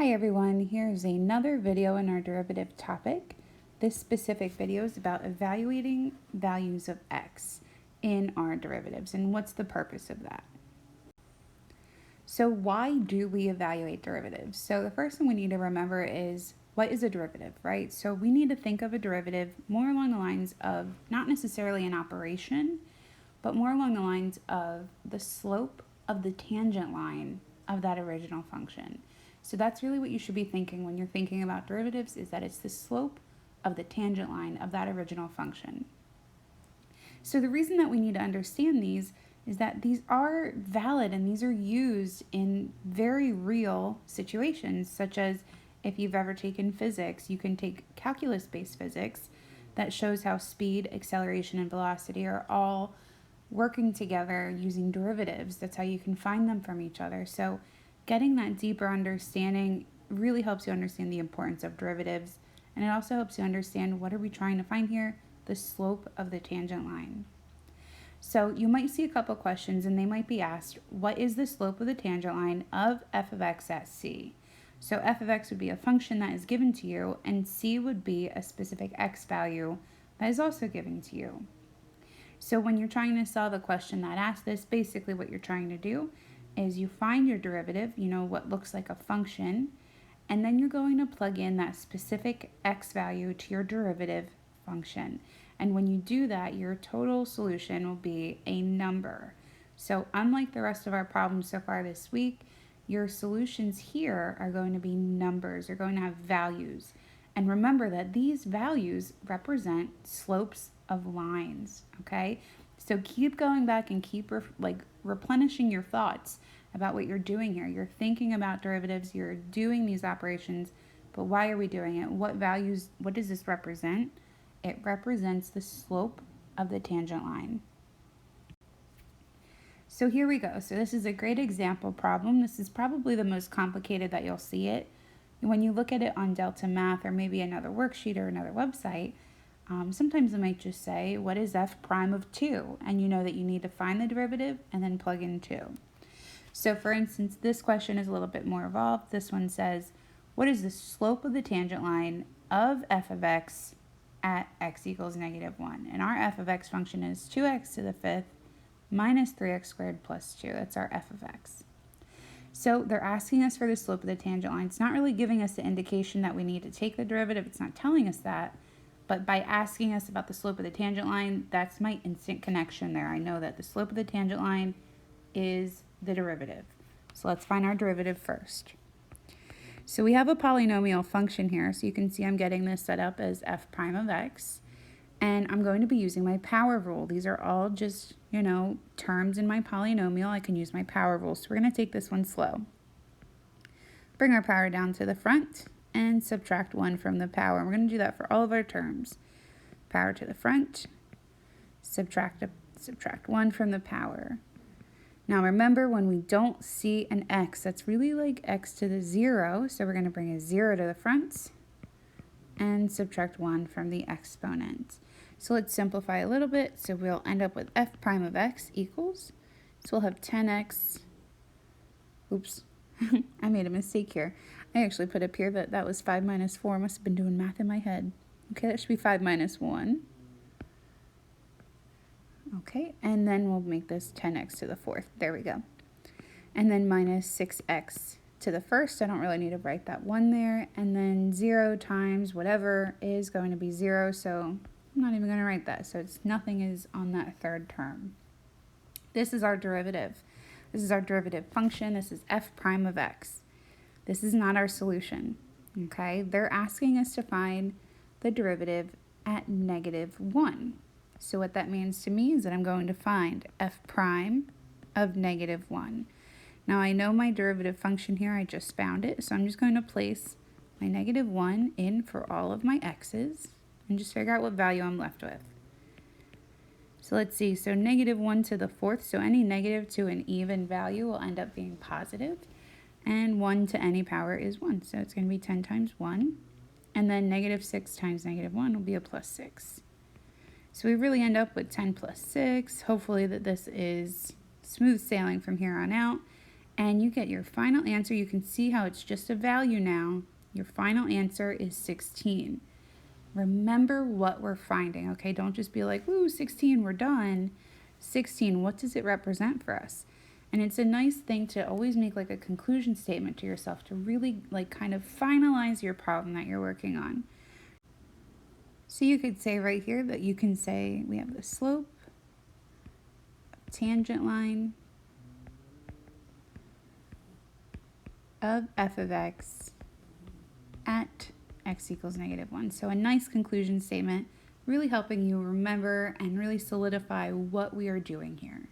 Hi everyone, here's another video in our derivative topic. This specific video is about evaluating values of x in our derivatives and what's the purpose of that. So why do we evaluate derivatives? So the first thing we need to remember is what is a derivative, right? So we need to think of a derivative more along the lines of not necessarily an operation, but more along the lines of the slope of the tangent line of that original function. So that's really what you should be thinking when you're thinking about derivatives, is that it's the slope of the tangent line of that original function. So the reason that we need to understand these is that these are valid and these are used in very real situations, such as if you've ever taken physics, you can take calculus-based physics that shows how speed, acceleration, and velocity are all working together using derivatives. That's how you can find them from each other. So getting that deeper understanding really helps you understand the importance of derivatives, and it also helps you understand what are we trying to find here, the slope of the tangent line. So you might see a couple questions and they might be asked, what is the slope of the tangent line of f of x at c? So f of x would be a function that is given to you, and c would be a specific x value that is also given to you. So when you're trying to solve a question that asks this, basically what you're trying to do is you find your derivative, what looks like a function, and then you're going to plug in that specific x value to your derivative function. And when you do that, your total solution will be a number. So unlike the rest of our problems so far this week, your solutions here are going to be numbers. They're going to have values. And remember that these values represent slopes of lines, okay? So keep going back and keep replenishing your thoughts about what you're doing here. You're thinking about derivatives, you're doing these operations, but why are we doing it? What does this represent? It represents the slope of the tangent line. So here we go. So this is a great example problem. This is probably the most complicated that you'll see it. When you look at it on Delta Math or maybe another worksheet or another website, sometimes it might just say, what is f prime of 2? And you know that you need to find the derivative and then plug in 2. So for instance, this question is a little bit more involved. This one says, what is the slope of the tangent line of f of x at x equals -1? And our f of x function is 2x to the 5th minus 3x squared plus 2. That's our f of x. So they're asking us for the slope of the tangent line. It's not really giving us the indication that we need to take the derivative. It's not telling us that. But by asking us about the slope of the tangent line, that's my instant connection there. I know that the slope of the tangent line is the derivative. So let's find our derivative first. So we have a polynomial function here. So you can see I'm getting this set up as f prime of x. And I'm going to be using my power rule. These are all just, terms in my polynomial. I can use my power rule. So we're going to take this one slow. Bring our power down to the front and subtract 1 from the power. And we're going to do that for all of our terms. Power to the front, subtract 1 from the power. Now remember, when we don't see an x, that's really like x to the 0. So we're going to bring a 0 to the front and subtract 1 from the exponent. So let's simplify a little bit. So we'll end up with f prime of x equals, so we'll have 10x, oops, I made a mistake here. I actually put up here that was 5 minus 4. I must have been doing math in my head. Okay, that should be 5 minus 1. Okay, and then we'll make this 10x to the 4th. There we go. And then minus 6x to the 1st. I don't really need to write that 1 there. And then 0 times whatever is going to be 0. So I'm not even going to write that. So nothing is on that third term. This is our derivative. This is our derivative function. This is f prime of x. This is not our solution, okay? They're asking us to find the derivative at -1. So what that means to me is that I'm going to find f prime of -1. Now I know my derivative function here, I just found it, so I'm just going to place my -1 in for all of my x's and just figure out what value I'm left with. So let's see, so -1 to the 4th, so any negative to an even value will end up being positive. And 1 to any power is 1, so it's going to be 10 times 1. And then -6 times -1 will be a +6. So we really end up with 10 plus 6. Hopefully that this is smooth sailing from here on out. and you get your final answer. You can see how it's just a value now. Your final answer is 16. Remember what we're finding, okay? Don't just be like, ooh, 16, we're done. 16, what does it represent for us? And it's a nice thing to always make like a conclusion statement to yourself to really like kind of finalize your problem that you're working on. So you could say right here that you can say we have the slope, tangent line of f of x at x equals -1. So a nice conclusion statement, really helping you remember and really solidify what we are doing here.